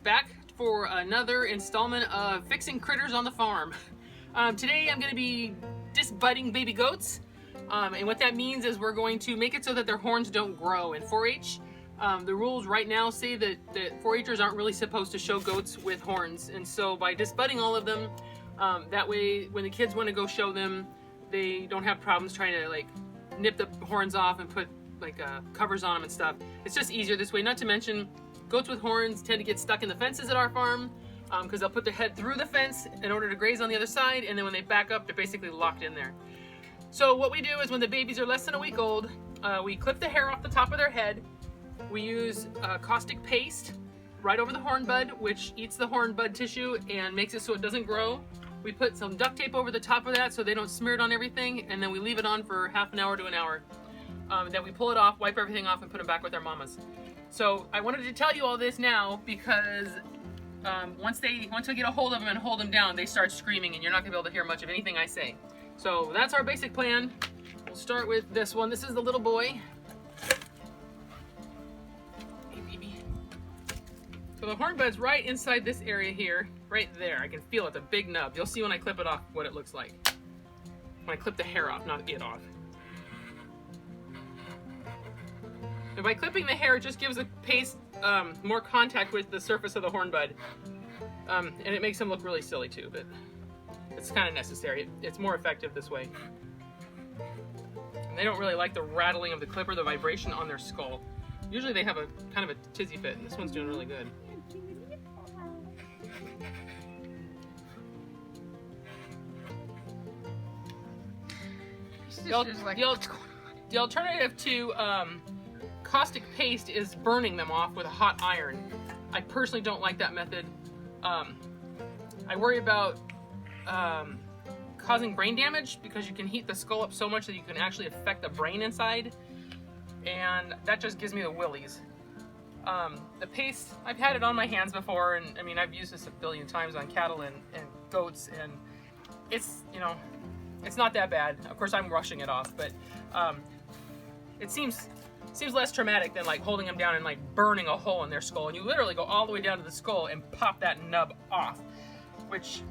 back for another installment of Fixing Critters on the Farm. Today I'm going to be disbudding baby goats, and what that means is we're going to make it so that their horns don't grow. In 4-H, the rules right now say that 4-Hers aren't really supposed to show goats with horns, and so by disbudding all of them, that way when the kids want to go show them, they don't have problems trying to like nip the horns off and put like covers on them and stuff. It's just easier this way. Not to mention, goats with horns tend to get stuck in the fences at our farm because they'll put their head through the fence in order to graze on the other side, and then when they back up, they're basically locked in there. So what we do is when the babies are less than a week old, we clip the hair off the top of their head. We use caustic paste right over the horn bud, which eats the horn bud tissue and makes it so it doesn't grow. We put some duct tape over the top of that so they don't smear it on everything, and then we leave it on for half an hour to an hour. Then we pull it off, wipe everything off, and put them back with their mamas. So I wanted to tell you all this now because once we get a hold of them and hold them down, they start screaming, and you're not gonna be able to hear much of anything I say. So that's our basic plan. We'll start with this one. This is the little boy. Hey, baby. So the horn bud's right inside this area here, right there. I can feel it, the big nub. You'll see when I clip it off what it looks like. When I clip the hair off, not it off. And by clipping the hair, it just gives the paste more contact with the surface of the horn bud. And it makes them look really silly too, but it's kind of necessary. It's more effective this way. And they don't really like the rattling of the clipper, the vibration on their skull. Usually they have a kind of a tizzy fit, and this one's doing really good. The alternative to caustic paste is burning them off with a hot iron. I personally don't like that method. I worry about causing brain damage because you can heat the skull up so much that you can actually affect the brain inside, and that just gives me the willies. The paste, I've had it on my hands before, and I mean I've used this a billion times on cattle and goats, and it's, you know, it's not that bad. Of course I'm rushing it off, but it seems less traumatic than like holding them down and like burning a hole in their skull, and you literally go all the way down to the skull and pop that nub off, which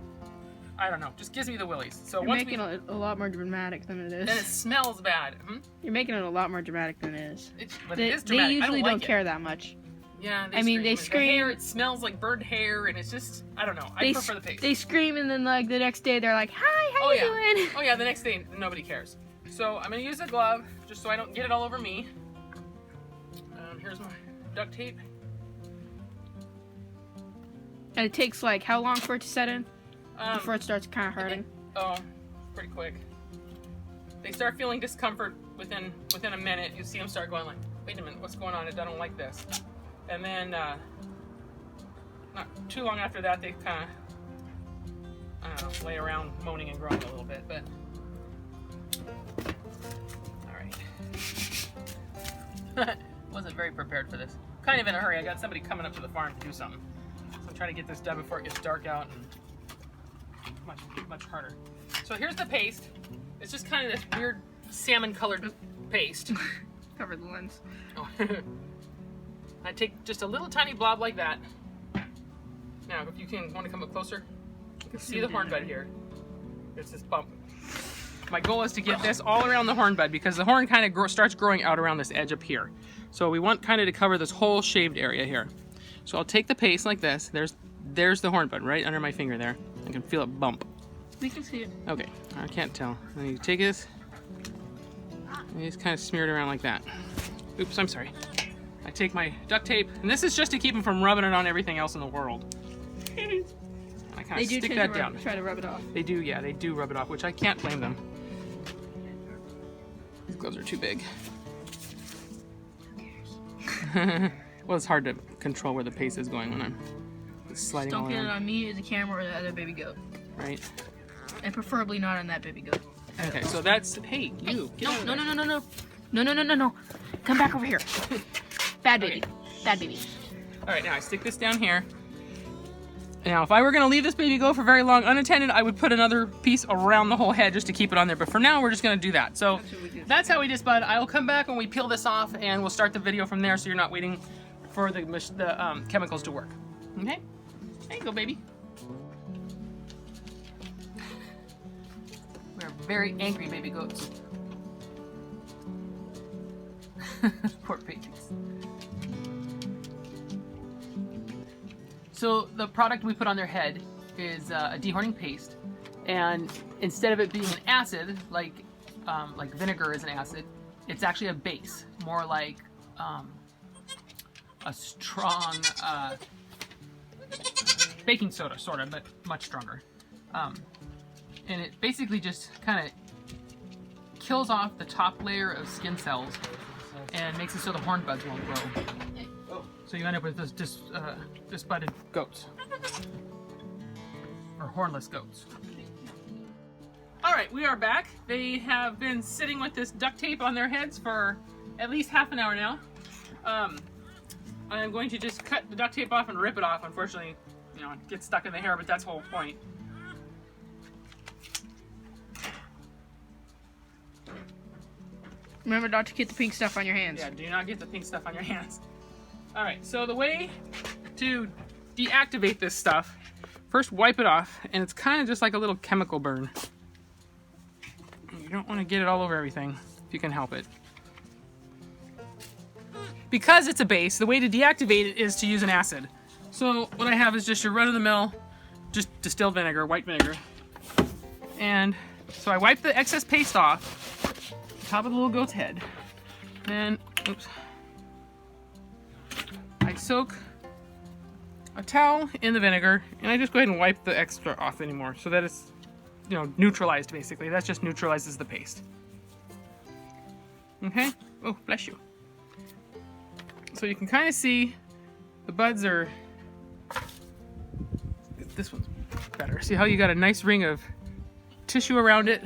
I don't know, just gives me the willies. So you're making it a lot more dramatic than it is. And it smells bad. You're making it a lot more dramatic than it is. But it is dramatic. They usually don't care that much. Yeah, they scream. The hair, it smells like burned hair, and it's just, I don't know. I prefer the paste. They scream, and then like the next day they're like, "Hi, how you doing?" Oh yeah, the next day nobody cares. So I'm gonna use a glove just so I don't get it all over me. Here's my duct tape. And it takes like how long for it to set in before it starts kind of hurting? Pretty quick. They start feeling discomfort within a minute. You see them start going like, "Wait a minute, what's going on? I don't like this." And then not too long after that, they kind of, I don't know, lay around moaning and groaning a little bit. But all right. Wasn't very prepared for this. Kind of in a hurry. I got somebody coming up to the farm to do something. So I'm trying to get this done before it gets dark out and much harder. So here's the paste. It's just kind of this weird salmon colored paste. Cover the lens. Oh. I take just a little tiny blob like that. Now, if you want to come up closer, you can see the horn bud here. There's this bump. My goal is to get this all around the horn bud because the horn kind of starts growing out around this edge up here. So we want kind of to cover this whole shaved area here. So I'll take the paste like this. There's the horn bud right under my finger there. I can feel it bump. We can see it. Okay, I can't tell. And you take this, and you just kind of smear it around like that. Oops, I'm sorry. I take my duct tape, and this is just to keep them from rubbing it on everything else in the world. I kind of stick that down. Try to rub it off. They do, yeah, they do rub it off, which I can't blame them. These gloves are too big. Well, it's hard to control where the paste is going when I'm sliding all around. Don't get it on me, the camera, or the other baby goat. Right. And preferably not on that baby goat. Okay, so that's, hey, you. No. Come back over here. Bad baby. Okay. Bad baby. All right, now I stick this down here. Now, if I were gonna leave this baby go for very long unattended, I would put another piece around the whole head just to keep it on there. But for now, we're just gonna do that. So that's how we disbud. I'll come back when we peel this off, and we'll start the video from there so you're not waiting for the chemicals to work. Okay, there you go, baby. We're very angry baby goats. Poor babies. So the product we put on their head is a dehorning paste, and instead of it being an acid like vinegar is an acid, it's actually a base, more like a strong baking soda, sort of, but much stronger. And it basically just kind of kills off the top layer of skin cells and makes it so the horn buds won't grow. So you end up with this disbudded goats. Or hornless goats. Alright, we are back. They have been sitting with this duct tape on their heads for at least half an hour now. I'm going to just cut the duct tape off and rip it off. Unfortunately, you know, it gets stuck in the hair, but that's the whole point. Remember not to get the pink stuff on your hands. Yeah, do not get the pink stuff on your hands. Alright, so the way to deactivate this stuff, first wipe it off, and it's kind of just like a little chemical burn. You don't want to get it all over everything, if you can help it. Because it's a base, the way to deactivate it is to use an acid. So what I have is just your run-of-the-mill, just distilled vinegar, white vinegar. And so I wipe the excess paste off, top of the little goat's head. Then, oops. I soak a towel in the vinegar, and I just go ahead and wipe the extra off anymore, so that it's, you know, neutralized basically. That just neutralizes the paste. Okay? Oh, bless you. So you can kind of see the buds are, this one's better. See how you got a nice ring of tissue around it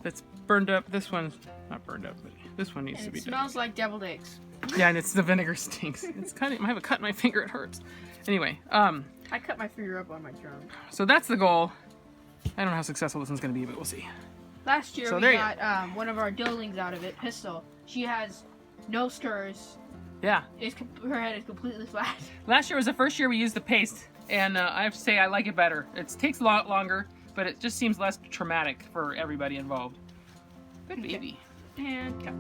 that's burned up. This one's not burned up, but this one needs to be done. It smells like deviled eggs. Yeah, and it's the vinegar stinks. It's kind of, I have a cut in my finger, it hurts. Anyway, I cut my finger up on my drum. so that's the goal. I don't know how successful this one's going to be, but we'll see. Last year So we there you got one of our doelings out of it, Pistol. She has no scurs. Yeah. Her head is completely flat. Last year was the first year we used the paste, and I have to say I like it better. It takes a lot longer, but it just seems less traumatic for everybody involved. Good baby. And cut.